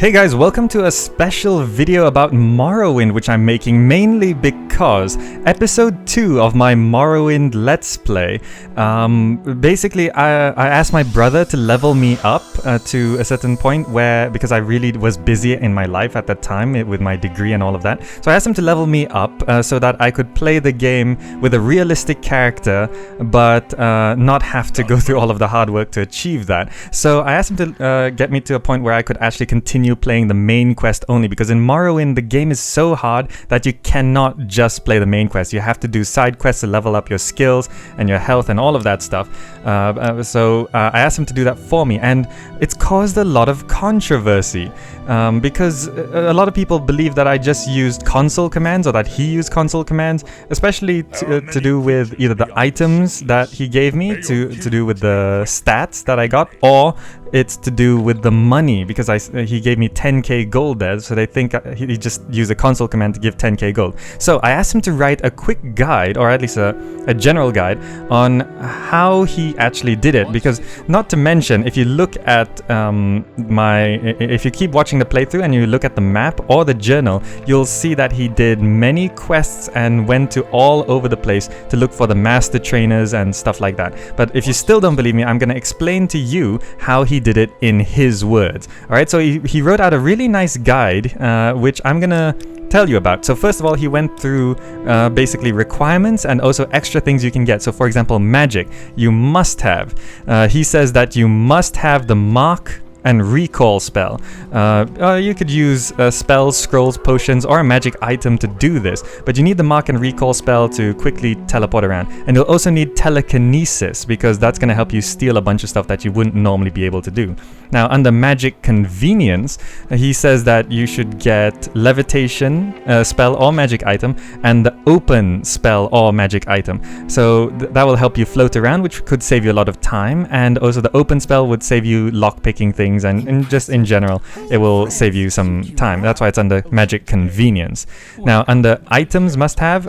Hey guys, welcome to a special video about Morrowind, which I'm making mainly because episode 2 of my Morrowind Let's Play. Basically, I asked my brother to level me up to a certain point because I really was busy in my life at that time with my degree and all of that. So I asked him to level me up so that I could play the game with a realistic character, but not have to go through all of the hard work to achieve that. So I asked him to get me to a point where I could actually continue playing the main quest only, because in Morrowind the game is so hard that you cannot just play the main quest. You have to do side quests to level up your skills and your health and all of that stuff. So I asked him to do that for me, and it's caused a lot of controversy because a lot of people believe that I just used console commands, or that he used console commands, especially to do with either the items that he gave me, to do with the stats that I got, or it's to do with the money, because he gave me 10k gold there, so they think he just used a console command to give 10k gold. So I asked him to write a quick guide, or at least a general guide, on how he actually did it, because not to mention, if you look at if you keep watching the playthrough and you look at the map or the journal, you'll see that he did many quests and went to all over the place to look for the master trainers and stuff like that. But if you still don't believe me, I'm going to explain to you how he did it in his words. Alright, so he wrote out a really nice guide, which I'm gonna tell you about. So first of all, he went through basically requirements and also extra things you can get. So for example, magic, you must have. He says that you must have the mark and recall spell. You could use spells, scrolls, potions, or a magic item to do this, but you need the mark and recall spell to quickly teleport around. And you'll also need telekinesis, because that's going to help you steal a bunch of stuff that you wouldn't normally be able to do. Now, under magic convenience, he says that you should get levitation spell or magic item, and the open spell or magic item. So that will help you float around, which could save you a lot of time, and also the open spell would save you lock-picking things, and just in general it will save you some time. That's why it's under magic convenience. Now, under items must have,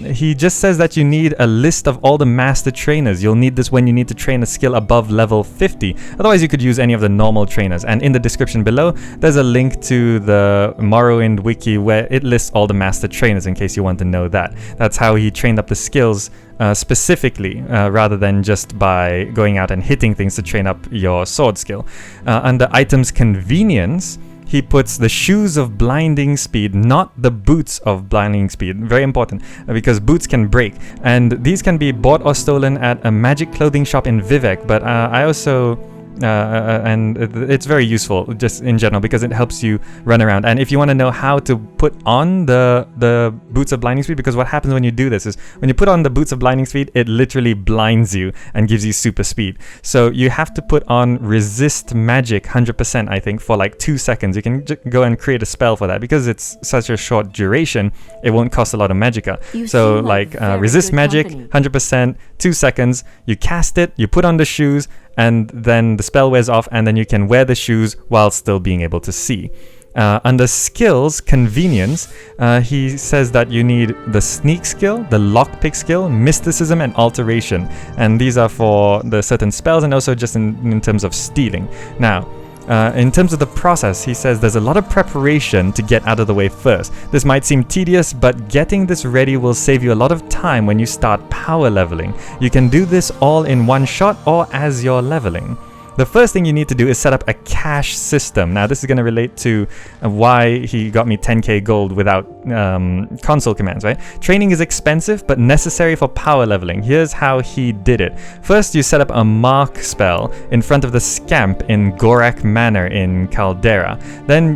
he just says that you need a list of all the master trainers. You'll need this when you need to train a skill above level 50. Otherwise you could use any of the normal trainers, and in the description below there's a link to the Morrowind wiki where it lists all the master trainers in case you want to know that. That's how he trained up the skills specifically, rather than just by going out and hitting things to train up your sword skill. Under items convenience, he puts the shoes of blinding speed, not the boots of blinding speed. Very important, because boots can break, and these can be bought or stolen at a magic clothing shop in Vivek. But I also and it's very useful just in general, because it helps you run around. And if you want to know how to put on the boots of blinding speed, because what happens when you do this is, when you put on the boots of blinding speed, it literally blinds you and gives you super speed. So you have to put on resist magic 100%, I think, for like 2 seconds. You can go and create a spell for that, because it's such a short duration, it won't cost a lot of magicka. So like resist magic 100%, 2 seconds, you cast it, you put on the shoes, and then the spell wears off, and then you can wear the shoes while still being able to see. Under skills convenience, he says that you need the sneak skill, the lockpick skill, mysticism, and alteration, and these are for the certain spells, and also just in terms of stealing. Now, in terms of the process, he says there's a lot of preparation to get out of the way first. This might seem tedious, but getting this ready will save you a lot of time when you start power leveling. You can do this all in one shot or as you're leveling. The first thing you need to do is set up a cash system. Now, this is going to relate to why he got me 10k gold without console commands, right? Training is expensive, but necessary for power leveling. Here's how he did it. First, you set up a mark spell in front of the scamp in Gorak Manor in Caldera. Then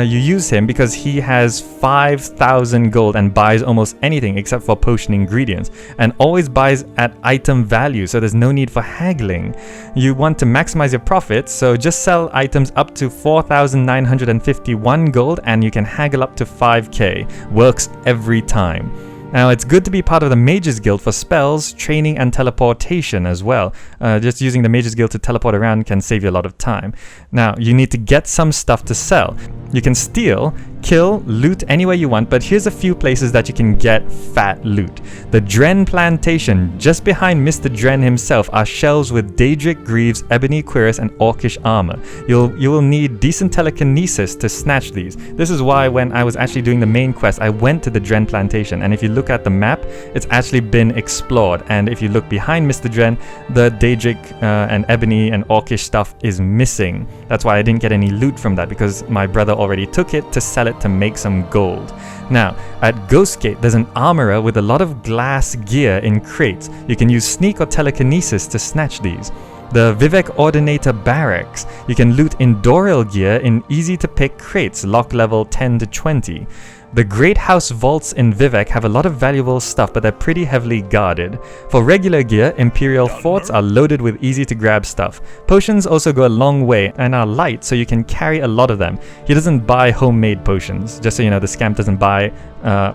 you use him because he has 5,000 gold and buys almost anything except for potion ingredients, and always buys at item value, so there's no need for haggling. You want to maximize your profits, so just sell items up to 4,951 gold, and you can haggle up to 5k. Works every time. Now, it's good to be part of the Mages Guild for spells, training, and teleportation as well. Just using the Mages Guild to teleport around can save you a lot of time. Now, you need to get some stuff to sell. You can steal, kill, loot anywhere you want, but here's a few places that you can get fat loot. The Dren Plantation, just behind Mr. Dren himself, are shelves with Daedric Greaves, Ebony Cuirass, and Orcish armor. You will need decent telekinesis to snatch these. This is why when I was actually doing the main quest, I went to the Dren Plantation, and if you look at the map, it's actually been explored, and if you look behind Mr. Dren, the Daedric and Ebony and Orcish stuff is missing. That's why I didn't get any loot from that, because my brother already took it to sell it to make some gold. Now, at Ghostgate, there's an armorer with a lot of glass gear in crates. You can use sneak or telekinesis to snatch these. The Vivek Ordinator Barracks, you can loot Indorial gear in easy-to-pick crates, lock level 10 to 20. The Great House Vaults in Vivek have a lot of valuable stuff, but they're pretty heavily guarded. For regular gear, Imperial Forts are loaded with easy-to-grab stuff. Potions also go a long way and are light, so you can carry a lot of them. He doesn't buy homemade potions, just so you know, the scamp doesn't buy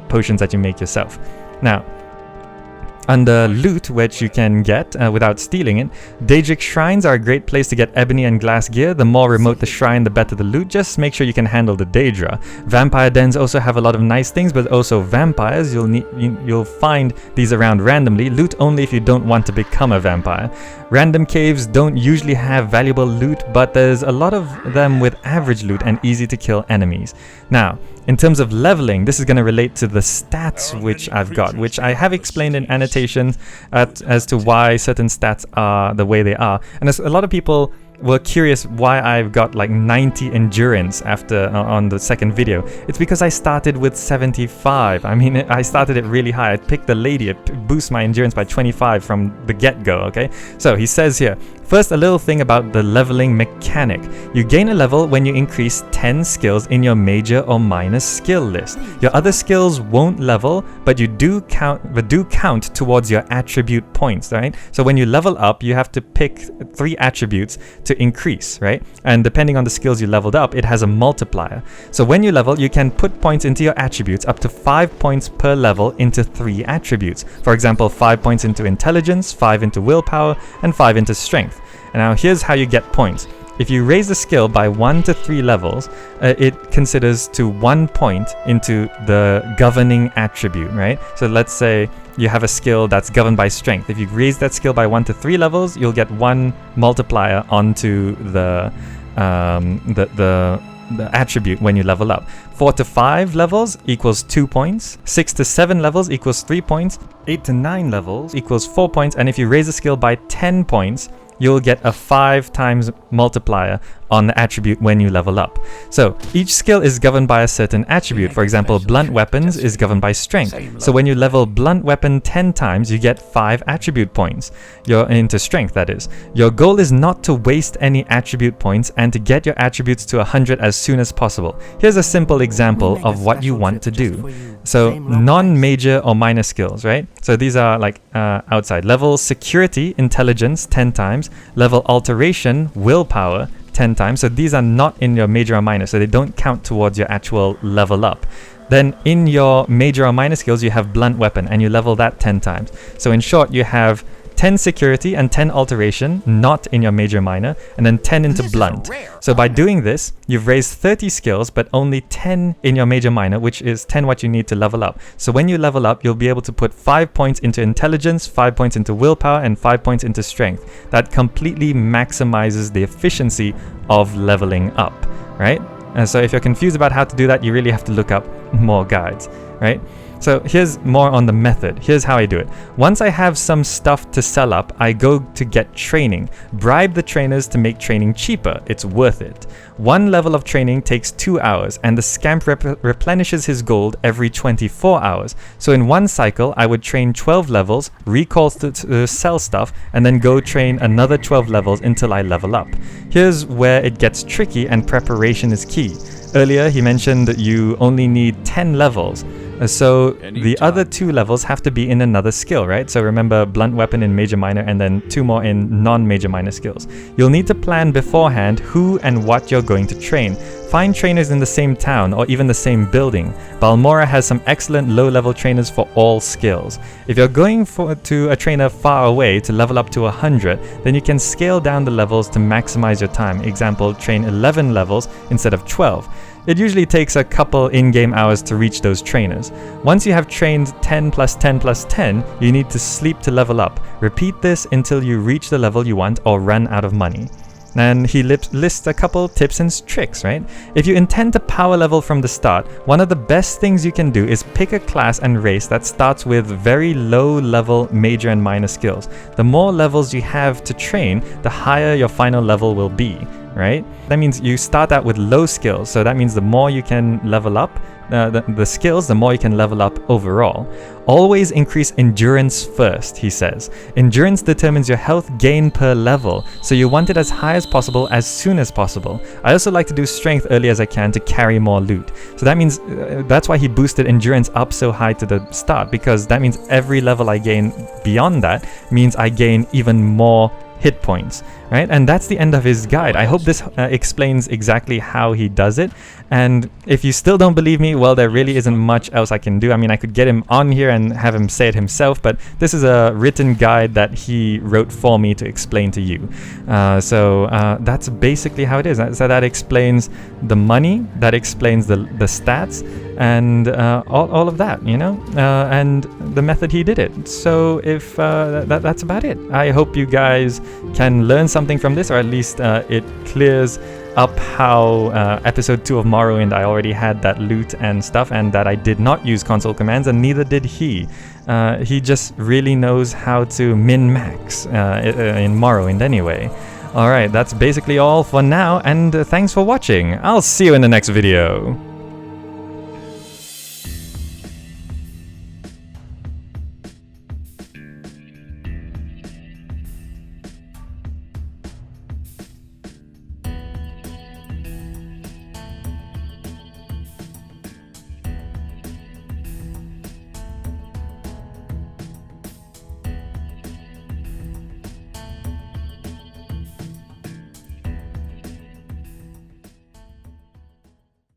potions that you make yourself. Now, under loot, which you can get without stealing it, Daedric shrines are a great place to get ebony and glass gear. The more remote the shrine, the better the loot. Just make sure you can handle the Daedra. Vampire dens also have a lot of nice things, but also vampires. You'll find these around randomly. Loot only if you don't want to become a vampire. Random caves don't usually have valuable loot, but there's a lot of them with average loot and easy to kill enemies. Now, in terms of leveling, this is going to relate to the stats which I've got, which I have explained in annotations as to why certain stats are the way they are. And a lot of people were curious why I've got like 90 endurance after on the second video. It's because I started with 75. I mean, I started it really high. I picked the lady, it boosts my endurance by 25 from the get-go, okay? So he says here, first, a little thing about the leveling mechanic. You gain a level when you increase 10 skills in your major or minor skill list. Your other skills won't level, but do count towards your attribute points, right? So when you level up, you have to pick 3 attributes to increase, right? And depending on the skills you leveled up, it has a multiplier. So when you level, you can put points into your attributes, up to 5 points per level into 3 attributes. For example, 5 points into intelligence, 5 into willpower, and 5 into strength. And now here's how you get points. If you raise the skill by 1 to 3 levels, it considers to 1 point into the governing attribute, right? So let's say you have a skill that's governed by strength. If you raise that skill by 1 to 3 levels, you'll get 1 multiplier onto the attribute when you level up. 4 to 5 levels equals 2 points. 6 to 7 levels equals 3 points. 8 to 9 levels equals 4 points. And if you raise the skill by 10 points, you'll get a 5 times multiplier on the attribute when you level up. So each skill is governed by a certain attribute. For example, blunt weapons is governed by strength. So when you level blunt weapon 10 times, you get 5 attribute points. You're into strength, that is. Your goal is not to waste any attribute points and to get your attributes to 100 as soon as possible. Here's a simple example of what you want to do. So non-major or minor skills, right? So these are like outside. Level security, intelligence 10 times. Level alteration, willpower 10 times. So these are not in your major or minor, so they don't count towards your actual level up. Then in your major or minor skills, you have blunt weapon and you level that 10 times. So in short, you have 10 security and 10 alteration, not in your major minor, and then 10 into blunt. So by doing this, you've raised 30 skills, but only 10 in your major minor, which is 10 what you need to level up. So when you level up, you'll be able to put 5 points into intelligence, 5 points into willpower, and 5 points into strength. That completely maximizes the efficiency of leveling up, right? And so if you're confused about how to do that, you really have to look up more guides, right? So here's more on the method. Here's how I do it. Once I have some stuff to sell up, I go to get training. Bribe the trainers to make training cheaper. It's worth it. 1 level of training takes 2 hours, and the scamp replenishes his gold every 24 hours. So in 1 cycle, I would train 12 levels, recall to sell stuff, and then go train another 12 levels until I level up. Here's where it gets tricky and preparation is key. Earlier, he mentioned that you only need 10 levels. So the other 2 levels have to be in another skill, right? So remember, blunt weapon in major minor and then 2 more in non-major minor skills. You'll need to plan beforehand who and what you're going to train. find trainers in the same town or even the same building. Balmora has some excellent low-level trainers for all skills. If you're going to a trainer far away to level up to 100, then you can scale down the levels to maximize your time. Example, train 11 levels instead of 12. It usually takes a couple in-game hours to reach those trainers. Once you have trained 10 plus 10 plus 10, you need to sleep to level up. Repeat this until you reach the level you want or run out of money. And he lists a couple tips and tricks, right? If you intend to power level from the start, one of the best things you can do is pick a class and race that starts with very low level major and minor skills. The more levels you have to train, the higher your final level will be, right? That means you start out with low skills, so that means the more you can level up, the skills, the more you can level up overall. Always increase endurance first, he says. Endurance determines your health gain per level, so you want it as high as possible as soon as possible. I also like to do strength early as I can to carry more loot. So that means, that's why he boosted endurance up so high to the start, because that means every level I gain beyond that means I gain even more hit points, right? And that's the end of his guide. I hope this explains exactly how he does it. And if you still don't believe me, well, there really isn't much else I can do. I mean, I could get him on here and have him say it himself, but this is a written guide that he wrote for me to explain to you. So that's basically how it is. So that explains the money, that explains the stats, and all of that, you know, and the method he did it. So if that's about it. I hope you guys can learn something from this, or at least it clears up how episode 2 of Morrowind I already had that loot and stuff, and that I did not use console commands, and neither did he. He just really knows how to min-max in Morrowind anyway. Alright, that's basically all for now, and thanks for watching. I'll see you in the next video.